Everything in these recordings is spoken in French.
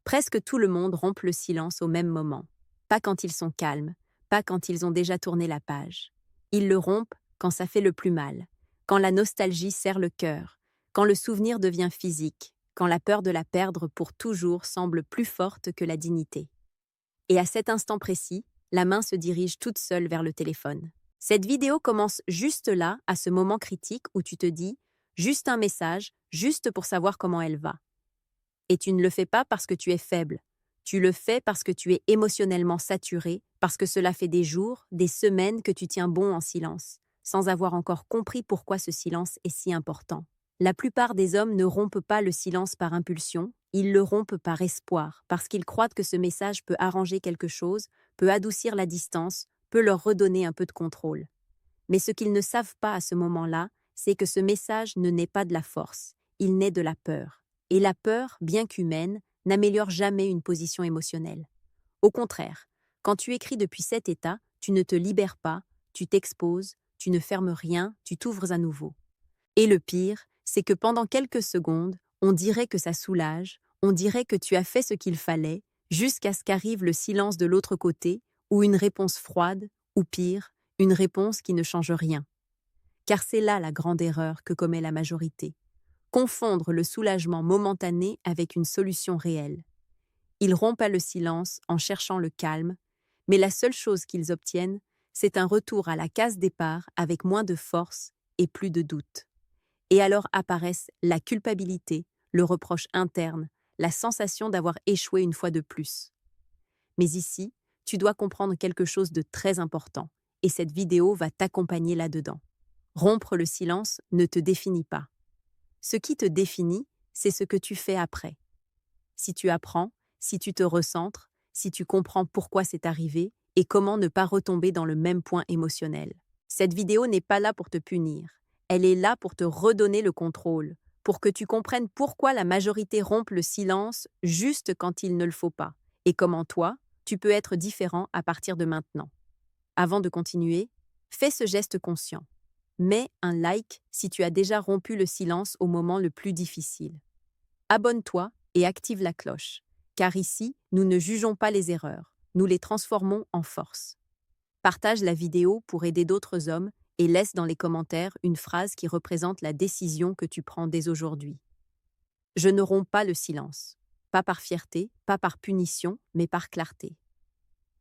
Presque tout le monde rompt le silence au même moment. Pas quand ils sont calmes, pas quand ils ont déjà tourné la page. Ils le rompent quand ça fait le plus mal, quand la nostalgie serre le cœur, quand le souvenir devient physique, quand la peur de la perdre pour toujours semble plus forte que la dignité. Et à cet instant précis, la main se dirige toute seule vers le téléphone. Cette vidéo commence juste là, à ce moment critique où tu te dis « juste un message, juste pour savoir comment elle va ». Et tu ne le fais pas parce que tu es faible. Tu le fais parce que tu es émotionnellement saturé, parce que cela fait des jours, des semaines que tu tiens bon en silence, sans avoir encore compris pourquoi ce silence est si important. La plupart des hommes ne rompent pas le silence par impulsion, ils le rompent par espoir, parce qu'ils croient que ce message peut arranger quelque chose, peut adoucir la distance, peut leur redonner un peu de contrôle. Mais ce qu'ils ne savent pas à ce moment-là, c'est que ce message ne naît pas de la force, il naît de la peur. Et la peur, bien qu'humaine, n'améliore jamais une position émotionnelle. Au contraire, quand tu écris depuis cet état, tu ne te libères pas, tu t'exposes, tu ne fermes rien, tu t'ouvres à nouveau. Et le pire, c'est que pendant quelques secondes, on dirait que ça soulage, on dirait que tu as fait ce qu'il fallait, jusqu'à ce qu'arrive le silence de l'autre côté, ou une réponse froide, ou pire, une réponse qui ne change rien. Car c'est là la grande erreur que commet la majorité. Confondre le soulagement momentané avec une solution réelle. Ils rompent à le silence en cherchant le calme, mais la seule chose qu'ils obtiennent, c'est un retour à la case départ avec moins de force et plus de doute. Et alors apparaissent la culpabilité, le reproche interne, la sensation d'avoir échoué une fois de plus. Mais ici, tu dois comprendre quelque chose de très important, et cette vidéo va t'accompagner là-dedans. Rompre le silence ne te définit pas. Ce qui te définit, c'est ce que tu fais après. Si tu apprends, si tu te recentres, si tu comprends pourquoi c'est arrivé et comment ne pas retomber dans le même point émotionnel. Cette vidéo n'est pas là pour te punir. Elle est là pour te redonner le contrôle, pour que tu comprennes pourquoi la majorité rompt le silence juste quand il ne le faut pas, et comment toi, tu peux être différent à partir de maintenant. Avant de continuer, fais ce geste conscient. Mets un like si tu as déjà rompu le silence au moment le plus difficile. Abonne-toi et active la cloche, car ici, nous ne jugeons pas les erreurs, nous les transformons en force. Partage la vidéo pour aider d'autres hommes et laisse dans les commentaires une phrase qui représente la décision que tu prends dès aujourd'hui. Je ne romps pas le silence, pas par fierté, pas par punition, mais par clarté.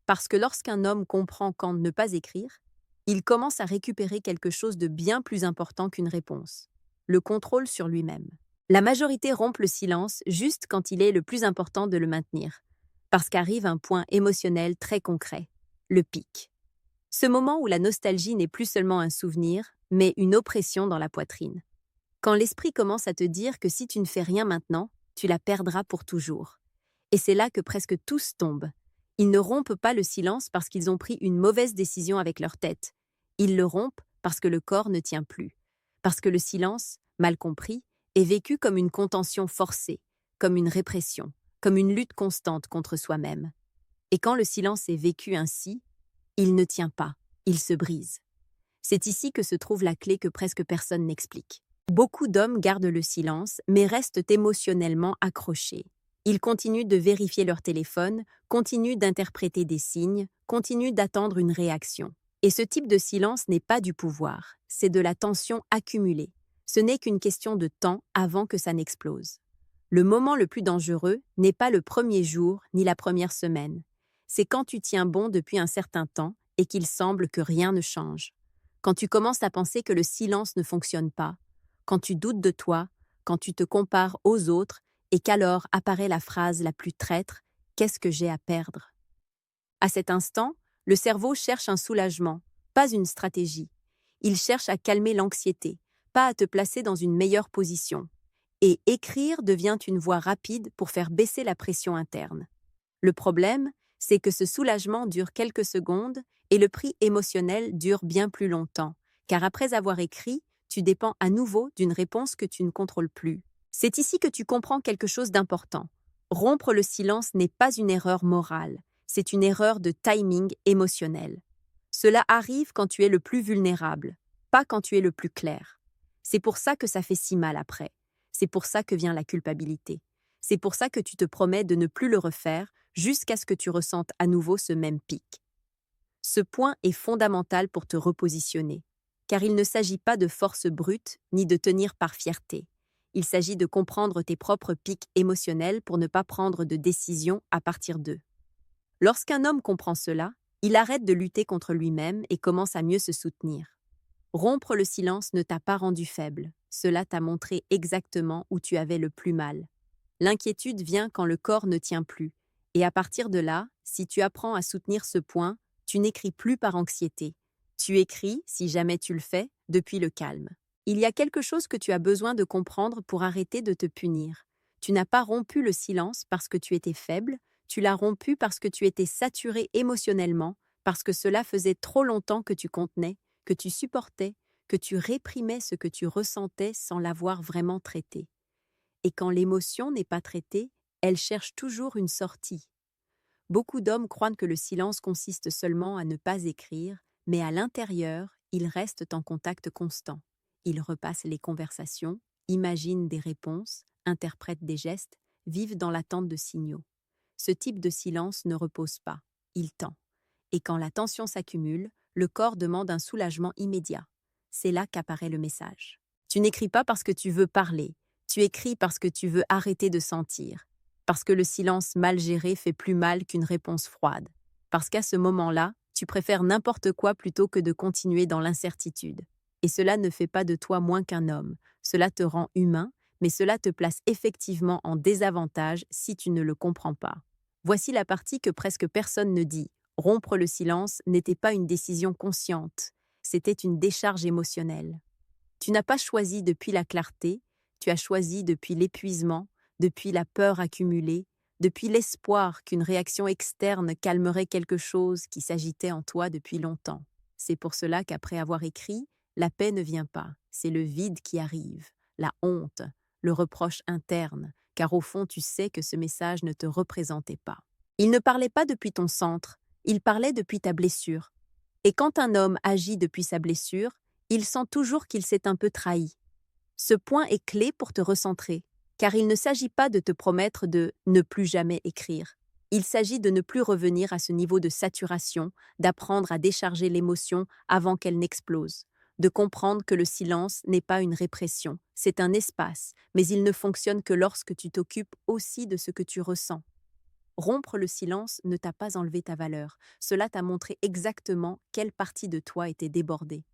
Parce que lorsqu'un homme comprend quand ne pas écrire, il commence à récupérer quelque chose de bien plus important qu'une réponse, le contrôle sur lui-même. La majorité rompt le silence juste quand il est le plus important de le maintenir, parce qu'arrive un point émotionnel très concret, le pic. Ce moment où la nostalgie n'est plus seulement un souvenir, mais une oppression dans la poitrine. Quand l'esprit commence à te dire que si tu ne fais rien maintenant, tu la perdras pour toujours. Et c'est là que presque tous tombent. Ils ne rompent pas le silence parce qu'ils ont pris une mauvaise décision avec leur tête. Ils le rompent parce que le corps ne tient plus. Parce que le silence, mal compris, est vécu comme une contention forcée, comme une répression, comme une lutte constante contre soi-même. Et quand le silence est vécu ainsi, il ne tient pas, il se brise. C'est ici que se trouve la clé que presque personne n'explique. Beaucoup d'hommes gardent le silence, mais restent émotionnellement accrochés. Ils continuent de vérifier leur téléphone, continuent d'interpréter des signes, continuent d'attendre une réaction. Et ce type de silence n'est pas du pouvoir, c'est de la tension accumulée. Ce n'est qu'une question de temps avant que ça n'explose. Le moment le plus dangereux n'est pas le premier jour ni la première semaine. C'est quand tu tiens bon depuis un certain temps et qu'il semble que rien ne change. Quand tu commences à penser que le silence ne fonctionne pas, quand tu doutes de toi, quand tu te compares aux autres et qu'alors apparaît la phrase la plus traître « Qu'est-ce que j'ai à perdre ?» À cet instant, le cerveau cherche un soulagement, pas une stratégie. Il cherche à calmer l'anxiété, pas à te placer dans une meilleure position. Et écrire devient une voie rapide pour faire baisser la pression interne. Le problème, c'est que ce soulagement dure quelques secondes et le prix émotionnel dure bien plus longtemps, car après avoir écrit, tu dépends à nouveau d'une réponse que tu ne contrôles plus. C'est ici que tu comprends quelque chose d'important. Rompre le silence n'est pas une erreur morale, c'est une erreur de timing émotionnel. Cela arrive quand tu es le plus vulnérable, pas quand tu es le plus clair. C'est pour ça que ça fait si mal après. C'est pour ça que vient la culpabilité. C'est pour ça que tu te promets de ne plus le refaire jusqu'à ce que tu ressentes à nouveau ce même pic. Ce point est fondamental pour te repositionner, car il ne s'agit pas de force brute ni de tenir par fierté. Il s'agit de comprendre tes propres pics émotionnels pour ne pas prendre de décision à partir d'eux. Lorsqu'un homme comprend cela, il arrête de lutter contre lui-même et commence à mieux se soutenir. Rompre le silence ne t'a pas rendu faible, cela t'a montré exactement où tu avais le plus mal. L'inquiétude vient quand le corps ne tient plus, et à partir de là, si tu apprends à soutenir ce point, tu n'écris plus par anxiété. Tu écris, si jamais tu le fais, depuis le calme. Il y a quelque chose que tu as besoin de comprendre pour arrêter de te punir. Tu n'as pas rompu le silence parce que tu étais faible, tu l'as rompu parce que tu étais saturé émotionnellement, parce que cela faisait trop longtemps que tu contenais, que tu supportais, que tu réprimais ce que tu ressentais sans l'avoir vraiment traité. Et quand l'émotion n'est pas traitée, elle cherche toujours une sortie. Beaucoup d'hommes croient que le silence consiste seulement à ne pas écrire, mais à l'intérieur, ils restent en contact constant. Ils repassent les conversations, imaginent des réponses, interprètent des gestes, vivent dans l'attente de signaux. Ce type de silence ne repose pas, il tend. Et quand la tension s'accumule, le corps demande un soulagement immédiat. C'est là qu'apparaît le message. Tu n'écris pas parce que tu veux parler, tu écris parce que tu veux arrêter de sentir, parce que le silence mal géré fait plus mal qu'une réponse froide, parce qu'à ce moment-là, tu préfères n'importe quoi plutôt que de continuer dans l'incertitude. Et cela ne fait pas de toi moins qu'un homme, cela te rend humain, mais cela te place effectivement en désavantage si tu ne le comprends pas. Voici la partie que presque personne ne dit. Rompre le silence n'était pas une décision consciente, c'était une décharge émotionnelle. Tu n'as pas choisi depuis la clarté, tu as choisi depuis l'épuisement, depuis la peur accumulée, depuis l'espoir qu'une réaction externe calmerait quelque chose qui s'agitait en toi depuis longtemps. C'est pour cela qu'après avoir écrit, la paix ne vient pas, c'est le vide qui arrive, la honte, le reproche interne, car au fond tu sais que ce message ne te représentait pas. Il ne parlait pas depuis ton centre, il parlait depuis ta blessure. Et quand un homme agit depuis sa blessure, il sent toujours qu'il s'est un peu trahi. Ce point est clé pour te recentrer, car il ne s'agit pas de te promettre de ne plus jamais écrire. Il s'agit de ne plus revenir à ce niveau de saturation, d'apprendre à décharger l'émotion avant qu'elle n'explose, de comprendre que le silence n'est pas une répression, c'est un espace, mais il ne fonctionne que lorsque tu t'occupes aussi de ce que tu ressens. Rompre le silence ne t'a pas enlevé ta valeur, cela t'a montré exactement quelle partie de toi était débordée.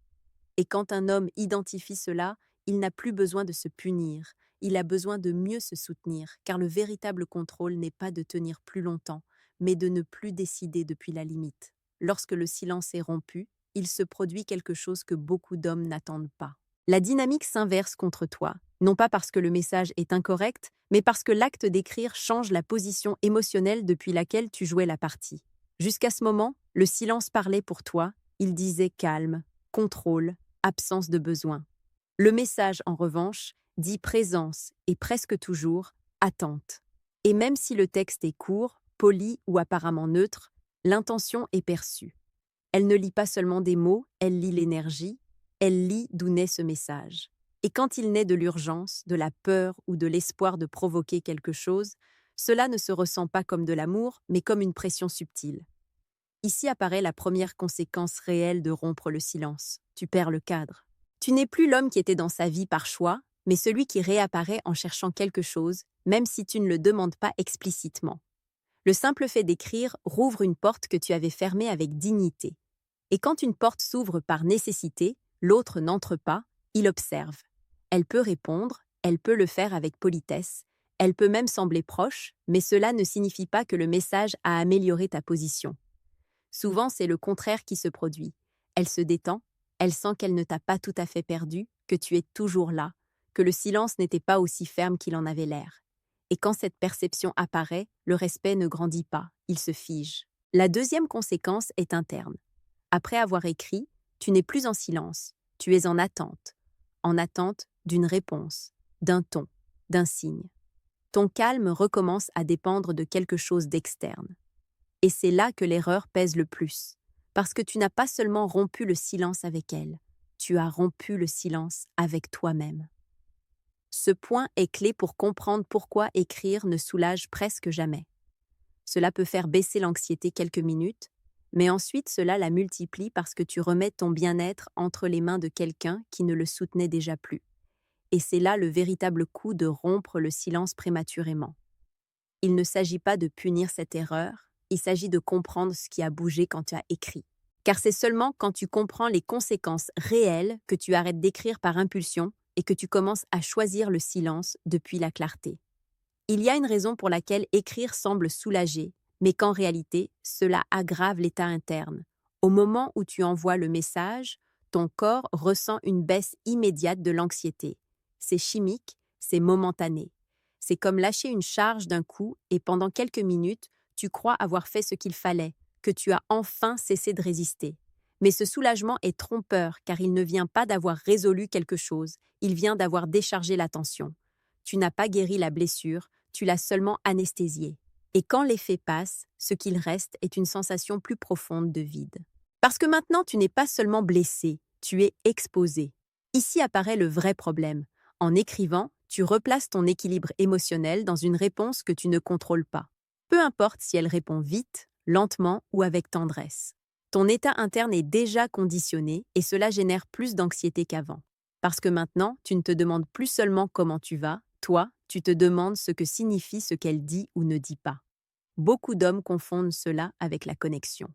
Et quand un homme identifie cela, il n'a plus besoin de se punir, il a besoin de mieux se soutenir, car le véritable contrôle n'est pas de tenir plus longtemps, mais de ne plus décider depuis la limite. Lorsque le silence est rompu, il se produit quelque chose que beaucoup d'hommes n'attendent pas. La dynamique s'inverse contre toi, non pas parce que le message est incorrect, mais parce que l'acte d'écrire change la position émotionnelle depuis laquelle tu jouais la partie. Jusqu'à ce moment, le silence parlait pour toi, il disait calme, contrôle, absence de besoin. Le message, en revanche, dit présence et presque toujours attente. Et même si le texte est court, poli ou apparemment neutre, l'intention est perçue. Elle ne lit pas seulement des mots, elle lit l'énergie, elle lit d'où naît ce message. Et quand il naît de l'urgence, de la peur ou de l'espoir de provoquer quelque chose, cela ne se ressent pas comme de l'amour, mais comme une pression subtile. Ici apparaît la première conséquence réelle de rompre le silence. Tu perds le cadre. Tu n'es plus l'homme qui était dans sa vie par choix, mais celui qui réapparaît en cherchant quelque chose, même si tu ne le demandes pas explicitement. Le simple fait d'écrire rouvre une porte que tu avais fermée avec dignité. Et quand une porte s'ouvre par nécessité, l'autre n'entre pas, il observe. Elle peut répondre, elle peut le faire avec politesse, elle peut même sembler proche, mais cela ne signifie pas que le message a amélioré ta position. Souvent, c'est le contraire qui se produit. Elle se détend, elle sent qu'elle ne t'a pas tout à fait perdu, que tu es toujours là, que le silence n'était pas aussi ferme qu'il en avait l'air. Et quand cette perception apparaît, le respect ne grandit pas, il se fige. La deuxième conséquence est interne. Après avoir écrit, tu n'es plus en silence, tu es en attente d'une réponse, d'un ton, d'un signe. Ton calme recommence à dépendre de quelque chose d'externe. Et c'est là que l'erreur pèse le plus, parce que tu n'as pas seulement rompu le silence avec elle, tu as rompu le silence avec toi-même. Ce point est clé pour comprendre pourquoi écrire ne soulage presque jamais. Cela peut faire baisser l'anxiété quelques minutes, mais ensuite cela la multiplie parce que tu remets ton bien-être entre les mains de quelqu'un qui ne le soutenait déjà plus. Et c'est là le véritable coup de rompre le silence prématurément. Il ne s'agit pas de punir cette erreur, il s'agit de comprendre ce qui a bougé quand tu as écrit. Car c'est seulement quand tu comprends les conséquences réelles que tu arrêtes d'écrire par impulsion et que tu commences à choisir le silence depuis la clarté. Il y a une raison pour laquelle écrire semble soulager, mais qu'en réalité, cela aggrave l'état interne. Au moment où tu envoies le message, ton corps ressent une baisse immédiate de l'anxiété. C'est chimique, c'est momentané. C'est comme lâcher une charge d'un coup et pendant quelques minutes, tu crois avoir fait ce qu'il fallait, que tu as enfin cessé de résister. Mais ce soulagement est trompeur car il ne vient pas d'avoir résolu quelque chose, il vient d'avoir déchargé la tension. Tu n'as pas guéri la blessure, tu l'as seulement anesthésiée. Et quand l'effet passe, ce qu'il reste est une sensation plus profonde de vide. Parce que maintenant, tu n'es pas seulement blessé, tu es exposé. Ici apparaît le vrai problème. En écrivant, tu replaces ton équilibre émotionnel dans une réponse que tu ne contrôles pas. Peu importe si elle répond vite, lentement ou avec tendresse. Ton état interne est déjà conditionné et cela génère plus d'anxiété qu'avant. Parce que maintenant, tu ne te demandes plus seulement comment tu vas, toi, tu te demandes ce que signifie ce qu'elle dit ou ne dit pas. Beaucoup d'hommes confondent cela avec la connexion.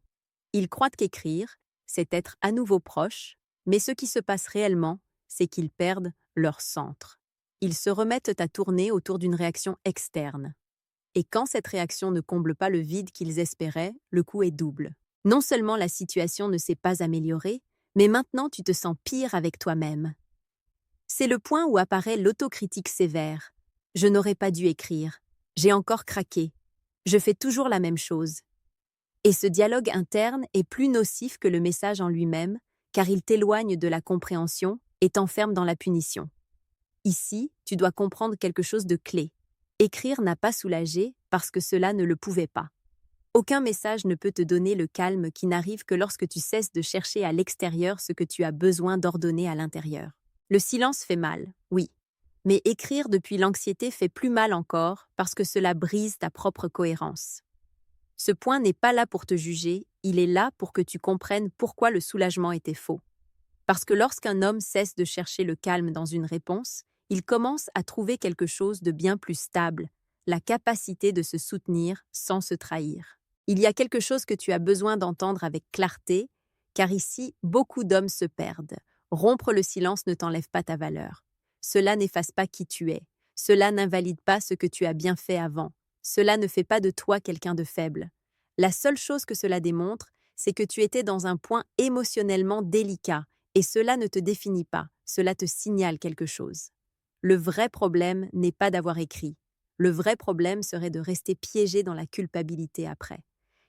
Ils croient qu'écrire, c'est être à nouveau proche, mais ce qui se passe réellement, c'est qu'ils perdent leur centre. Ils se remettent à tourner autour d'une réaction externe. Et quand cette réaction ne comble pas le vide qu'ils espéraient, le coup est double. Non seulement la situation ne s'est pas améliorée, mais maintenant tu te sens pire avec toi-même. C'est le point où apparaît l'autocritique sévère. Je n'aurais pas dû écrire. J'ai encore craqué. Je fais toujours la même chose. Et ce dialogue interne est plus nocif que le message en lui-même, car il t'éloigne de la compréhension et t'enferme dans la punition. Ici, tu dois comprendre quelque chose de clé. Écrire n'a pas soulagé parce que cela ne le pouvait pas. Aucun message ne peut te donner le calme qui n'arrive que lorsque tu cesses de chercher à l'extérieur ce que tu as besoin d'ordonner à l'intérieur. Le silence fait mal, oui. Mais écrire depuis l'anxiété fait plus mal encore parce que cela brise ta propre cohérence. Ce point n'est pas là pour te juger, il est là pour que tu comprennes pourquoi le soulagement était faux. Parce que lorsqu'un homme cesse de chercher le calme dans une réponse, il commence à trouver quelque chose de bien plus stable, la capacité de se soutenir sans se trahir. Il y a quelque chose que tu as besoin d'entendre avec clarté, car ici, beaucoup d'hommes se perdent. Rompre le silence ne t'enlève pas ta valeur. Cela n'efface pas qui tu es. Cela n'invalide pas ce que tu as bien fait avant. Cela ne fait pas de toi quelqu'un de faible. La seule chose que cela démontre, c'est que tu étais dans un point émotionnellement délicat, et cela ne te définit pas, cela te signale quelque chose. Le vrai problème n'est pas d'avoir écrit. Le vrai problème serait de rester piégé dans la culpabilité après.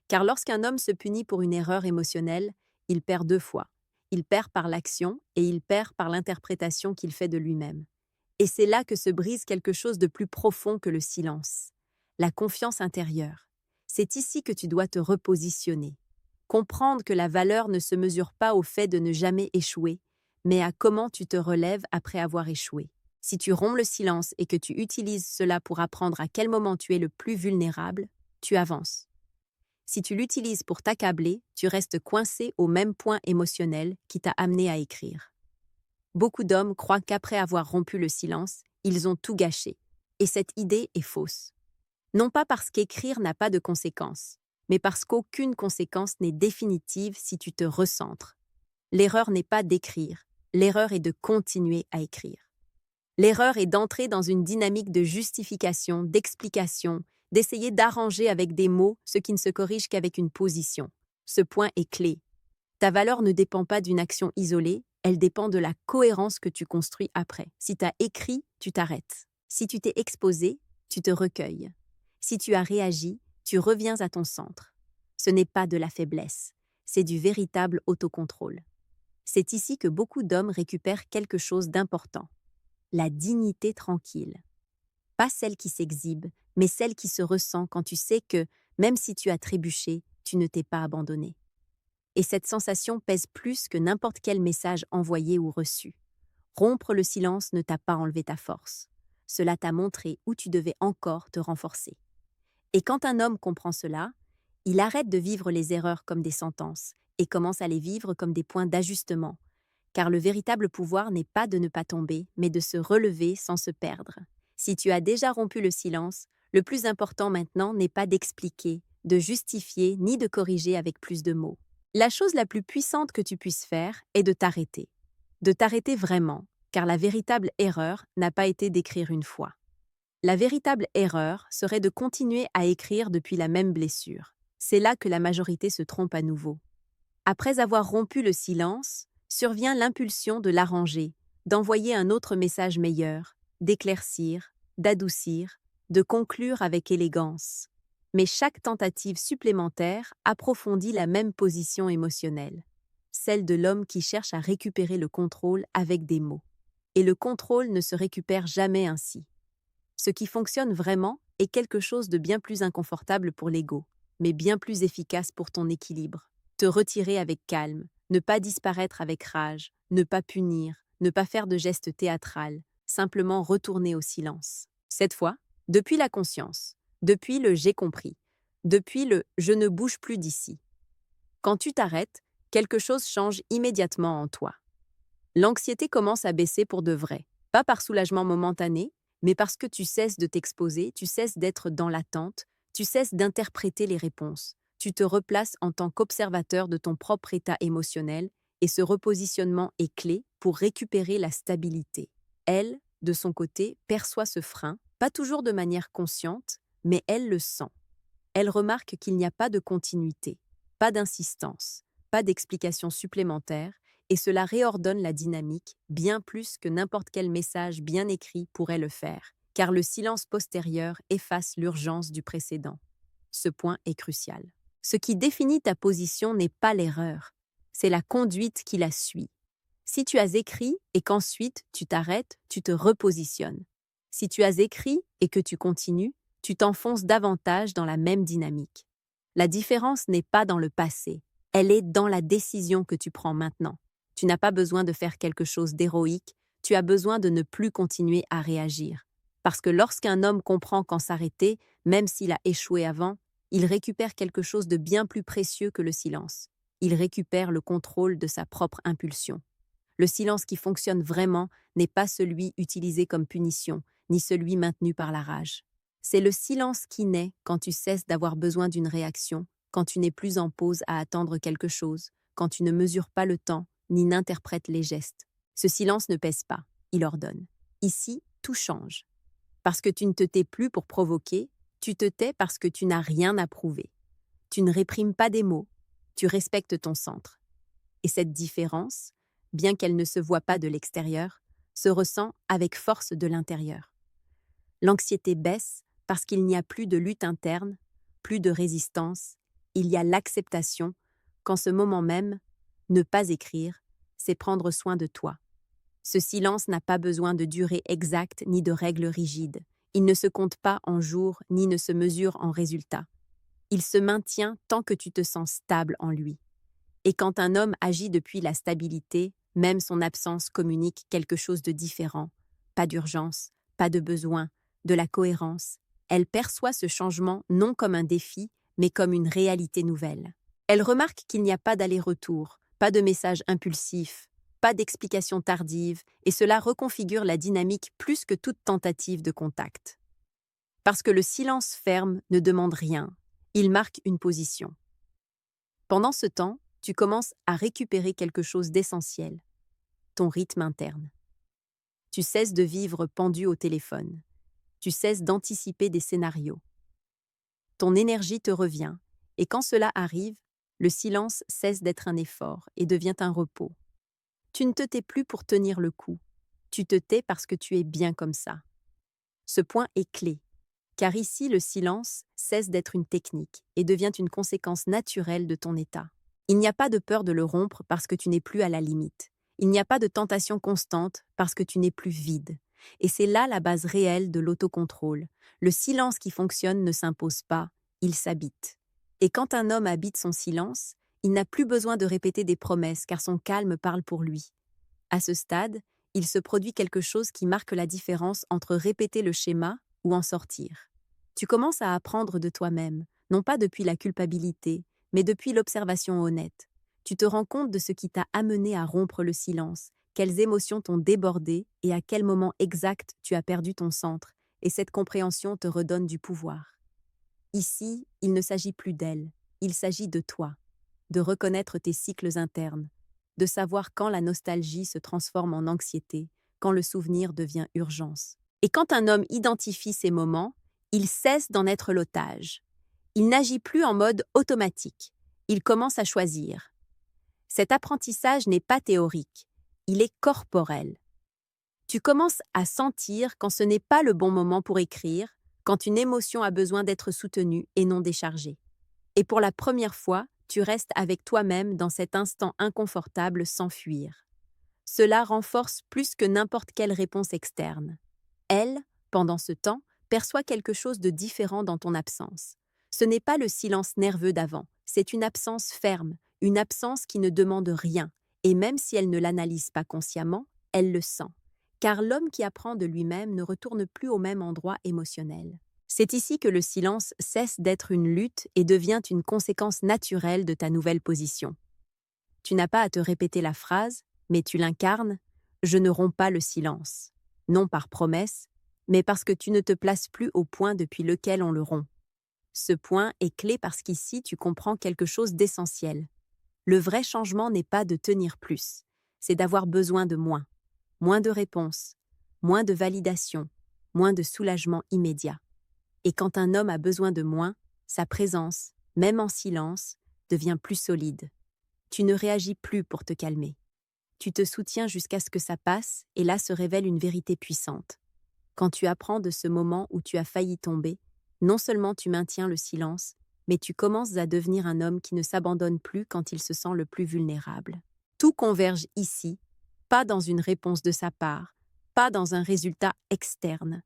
Car lorsqu'un homme se punit pour une erreur émotionnelle, il perd deux fois. Il perd par l'action et il perd par l'interprétation qu'il fait de lui-même. Et c'est là que se brise quelque chose de plus profond que le silence. La confiance intérieure. C'est ici que tu dois te repositionner. Comprendre que la valeur ne se mesure pas au fait de ne jamais échouer, mais à comment tu te relèves après avoir échoué. Si tu romps le silence et que tu utilises cela pour apprendre à quel moment tu es le plus vulnérable, tu avances. Si tu l'utilises pour t'accabler, tu restes coincé au même point émotionnel qui t'a amené à écrire. Beaucoup d'hommes croient qu'après avoir rompu le silence, ils ont tout gâché. Et cette idée est fausse. Non pas parce qu'écrire n'a pas de conséquences, mais parce qu'aucune conséquence n'est définitive si tu te recentres. L'erreur n'est pas d'écrire, l'erreur est de continuer à écrire. L'erreur est d'entrer dans une dynamique de justification, d'explication, d'essayer d'arranger avec des mots ce qui ne se corrige qu'avec une position. Ce point est clé. Ta valeur ne dépend pas d'une action isolée, elle dépend de la cohérence que tu construis après. Si tu as écrit, tu t'arrêtes. Si tu t'es exposé, tu te recueilles. Si tu as réagi, tu reviens à ton centre. Ce n'est pas de la faiblesse, c'est du véritable autocontrôle. C'est ici que beaucoup d'hommes récupèrent quelque chose d'important. La dignité tranquille. Pas celle qui s'exhibe, mais celle qui se ressent quand tu sais que, même si tu as trébuché, tu ne t'es pas abandonné. Et cette sensation pèse plus que n'importe quel message envoyé ou reçu. Rompre le silence ne t'a pas enlevé ta force. cela t'a montré où tu devais encore te renforcer. Et quand un homme comprend cela, il arrête de vivre les erreurs comme des sentences et commence à les vivre comme des points d'ajustement, car le véritable pouvoir n'est pas de ne pas tomber, mais de se relever sans se perdre. Si tu as déjà rompu le silence, le plus important maintenant n'est pas d'expliquer, de justifier ni de corriger avec plus de mots. La chose la plus puissante que tu puisses faire est de t'arrêter. De t'arrêter vraiment, car la véritable erreur n'a pas été d'écrire une fois. La véritable erreur serait de continuer à écrire depuis la même blessure. C'est là que la majorité se trompe à nouveau. Après avoir rompu le silence, survient l'impulsion de l'arranger, d'envoyer un autre message meilleur, d'éclaircir, d'adoucir, de conclure avec élégance. Mais chaque tentative supplémentaire approfondit la même position émotionnelle, celle de l'homme qui cherche à récupérer le contrôle avec des mots. Et le contrôle ne se récupère jamais ainsi. Ce qui fonctionne vraiment est quelque chose de bien plus inconfortable pour l'ego, mais bien plus efficace pour ton équilibre. Te retirer avec calme, ne pas disparaître avec rage, ne pas punir, ne pas faire de gestes théâtrales, simplement retourner au silence. Cette fois, depuis la conscience, depuis le j'ai compris, depuis le je ne bouge plus d'ici. Quand tu t'arrêtes, quelque chose change immédiatement en toi. L'anxiété commence à baisser pour de vrai, pas par soulagement momentané, mais parce que tu cesses de t'exposer, tu cesses d'être dans l'attente, tu cesses d'interpréter les réponses. Tu te replaces en tant qu'observateur de ton propre état émotionnel et ce repositionnement est clé pour récupérer la stabilité. Elle, de son côté, perçoit ce frein, pas toujours de manière consciente, mais elle le sent. Elle remarque qu'il n'y a pas de continuité, pas d'insistance, pas d'explication supplémentaire, et cela réordonne la dynamique bien plus que n'importe quel message bien écrit pourrait le faire, car le silence postérieur efface l'urgence du précédent. Ce point est crucial. Ce qui définit ta position n'est pas l'erreur, c'est la conduite qui la suit. Si tu as écrit et qu'ensuite tu t'arrêtes, tu te repositionnes. Si tu as écrit et que tu continues, tu t'enfonces davantage dans la même dynamique. La différence n'est pas dans le passé, elle est dans la décision que tu prends maintenant. Tu n'as pas besoin de faire quelque chose d'héroïque, tu as besoin de ne plus continuer à réagir. Parce que lorsqu'un homme comprend quand s'arrêter, même s'il a échoué avant, il récupère quelque chose de bien plus précieux que le silence. Il récupère le contrôle de sa propre impulsion. Le silence qui fonctionne vraiment n'est pas celui utilisé comme punition, ni celui maintenu par la rage. C'est le silence qui naît quand tu cesses d'avoir besoin d'une réaction, quand tu n'es plus en pause à attendre quelque chose, quand tu ne mesures pas le temps, ni n'interprètes les gestes. Ce silence ne pèse pas, il ordonne. Ici, tout change. Parce que tu ne te tais plus pour provoquer, tu te tais parce que tu n'as rien à prouver. Tu ne réprimes pas des mots, tu respectes ton centre. Et cette différence, bien qu'elle ne se voit pas de l'extérieur, se ressent avec force de l'intérieur. L'anxiété baisse parce qu'il n'y a plus de lutte interne, plus de résistance, il y a l'acceptation qu'en ce moment même, ne pas écrire, c'est prendre soin de toi. Ce silence n'a pas besoin de durée exacte ni de règles rigides. Il ne se compte pas en jours ni ne se mesure en résultats. Il se maintient tant que tu te sens stable en lui. Et quand un homme agit depuis la stabilité, même son absence communique quelque chose de différent. Pas d'urgence, pas de besoin, de la cohérence. Elle perçoit ce changement non comme un défi, mais comme une réalité nouvelle. Elle remarque qu'il n'y a pas d'aller-retour, pas de message impulsif, pas d'explication tardive, et cela reconfigure la dynamique plus que toute tentative de contact. Parce que le silence ferme ne demande rien, il marque une position. Pendant ce temps, tu commences à récupérer quelque chose d'essentiel, ton rythme interne. Tu cesses de vivre pendu au téléphone. Tu cesses d'anticiper des scénarios. Ton énergie te revient, et quand cela arrive, le silence cesse d'être un effort et devient un repos. Tu ne te tais plus pour tenir le coup. Tu te tais parce que tu es bien comme ça. Ce point est clé, car ici le silence cesse d'être une technique et devient une conséquence naturelle de ton état. Il n'y a pas de peur de le rompre parce que tu n'es plus à la limite. Il n'y a pas de tentation constante parce que tu n'es plus vide. Et c'est là la base réelle de l'autocontrôle. Le silence qui fonctionne ne s'impose pas, il s'habite. Et quand un homme habite son silence, il n'a plus besoin de répéter des promesses car son calme parle pour lui. À ce stade, il se produit quelque chose qui marque la différence entre répéter le schéma ou en sortir. Tu commences à apprendre de toi-même, non pas depuis la culpabilité, mais depuis l'observation honnête. Tu te rends compte de ce qui t'a amené à rompre le silence, quelles émotions t'ont débordé et à quel moment exact tu as perdu ton centre, et cette compréhension te redonne du pouvoir. Ici, il ne s'agit plus d'elle, il s'agit de toi, de reconnaître tes cycles internes, de savoir quand la nostalgie se transforme en anxiété, quand le souvenir devient urgence. Et quand un homme identifie ces moments, il cesse d'en être l'otage. Il n'agit plus en mode automatique, il commence à choisir. Cet apprentissage n'est pas théorique, il est corporel. Tu commences à sentir quand ce n'est pas le bon moment pour écrire, quand une émotion a besoin d'être soutenue et non déchargée. Et pour la première fois, tu restes avec toi-même dans cet instant inconfortable sans fuir. Cela renforce plus que n'importe quelle réponse externe. Elle, pendant ce temps, perçoit quelque chose de différent dans ton absence. Ce n'est pas le silence nerveux d'avant, c'est une absence ferme, une absence qui ne demande rien, et même si elle ne l'analyse pas consciemment, elle le sent. Car l'homme qui apprend de lui-même ne retourne plus au même endroit émotionnel. C'est ici que le silence cesse d'être une lutte et devient une conséquence naturelle de ta nouvelle position. Tu n'as pas à te répéter la phrase, mais tu l'incarnes « Je ne romps pas le silence », non par promesse, mais parce que tu ne te places plus au point depuis lequel on le rompt. Ce point est clé parce qu'ici tu comprends quelque chose d'essentiel. Le vrai changement n'est pas de tenir plus, c'est d'avoir besoin de moins. Moins de réponses, moins de validation, moins de soulagement immédiat. Et quand un homme a besoin de moins, sa présence, même en silence, devient plus solide. Tu ne réagis plus pour te calmer. Tu te soutiens jusqu'à ce que ça passe et là se révèle une vérité puissante. Quand tu apprends de ce moment où tu as failli tomber, non seulement tu maintiens le silence, mais tu commences à devenir un homme qui ne s'abandonne plus quand il se sent le plus vulnérable. Tout converge ici, pas dans une réponse de sa part, pas dans un résultat externe.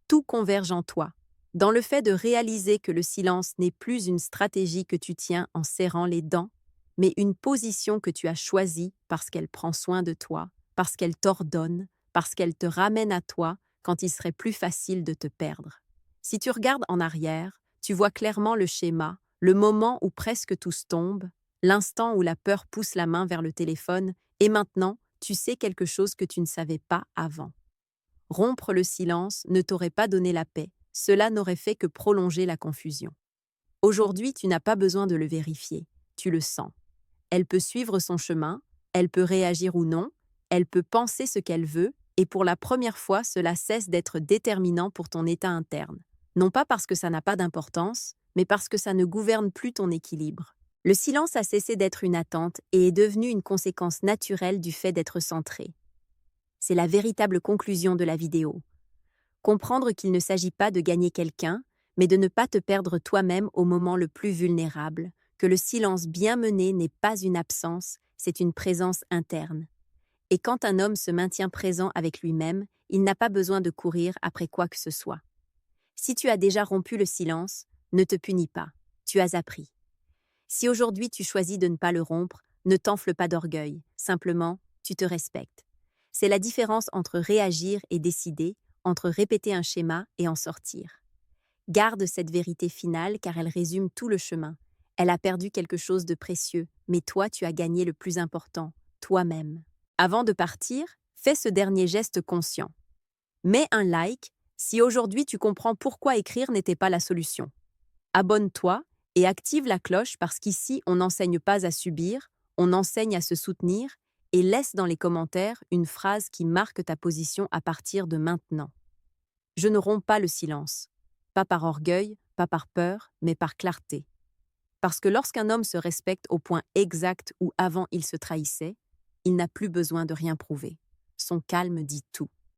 Tout converge en toi, dans le fait de réaliser que le silence n'est plus une stratégie que tu tiens en serrant les dents, mais une position que tu as choisie parce qu'elle prend soin de toi, parce qu'elle t'ordonne, parce qu'elle te ramène à toi quand il serait plus facile de te perdre. Si tu regardes en arrière, tu vois clairement le schéma, le moment où presque tous tombent, l'instant où la peur pousse la main vers le téléphone, et maintenant, tu sais quelque chose que tu ne savais pas avant. Rompre le silence ne t'aurait pas donné la paix, cela n'aurait fait que prolonger la confusion. Aujourd'hui, tu n'as pas besoin de le vérifier, tu le sens. Elle peut suivre son chemin, elle peut réagir ou non, elle peut penser ce qu'elle veut, et pour la première fois, cela cesse d'être déterminant pour ton état interne. Non pas parce que ça n'a pas d'importance, mais parce que ça ne gouverne plus ton équilibre. Le silence a cessé d'être une attente et est devenu une conséquence naturelle du fait d'être centré. C'est la véritable conclusion de la vidéo. Comprendre qu'il ne s'agit pas de gagner quelqu'un, mais de ne pas te perdre toi-même au moment le plus vulnérable, que le silence bien mené n'est pas une absence, c'est une présence interne. Et quand un homme se maintient présent avec lui-même, il n'a pas besoin de courir après quoi que ce soit. Si tu as déjà rompu le silence, ne te punis pas, tu as appris. Si aujourd'hui tu choisis de ne pas le rompre, ne t'enfle pas d'orgueil, simplement, tu te respectes. C'est la différence entre réagir et décider, entre répéter un schéma et en sortir. Garde cette vérité finale car elle résume tout le chemin. Elle a perdu quelque chose de précieux, mais toi tu as gagné le plus important, toi-même. Avant de partir, fais ce dernier geste conscient. Mets un like si aujourd'hui tu comprends pourquoi écrire n'était pas la solution. Abonne-toi et active la cloche parce qu'ici on n'enseigne pas à subir, on enseigne à se soutenir et laisse dans les commentaires une phrase qui marque ta position à partir de maintenant. Je ne romps pas le silence, pas par orgueil, pas par peur, mais par clarté. Parce que lorsqu'un homme se respecte au point exact où avant il se trahissait, il n'a plus besoin de rien prouver. Son calme dit tout.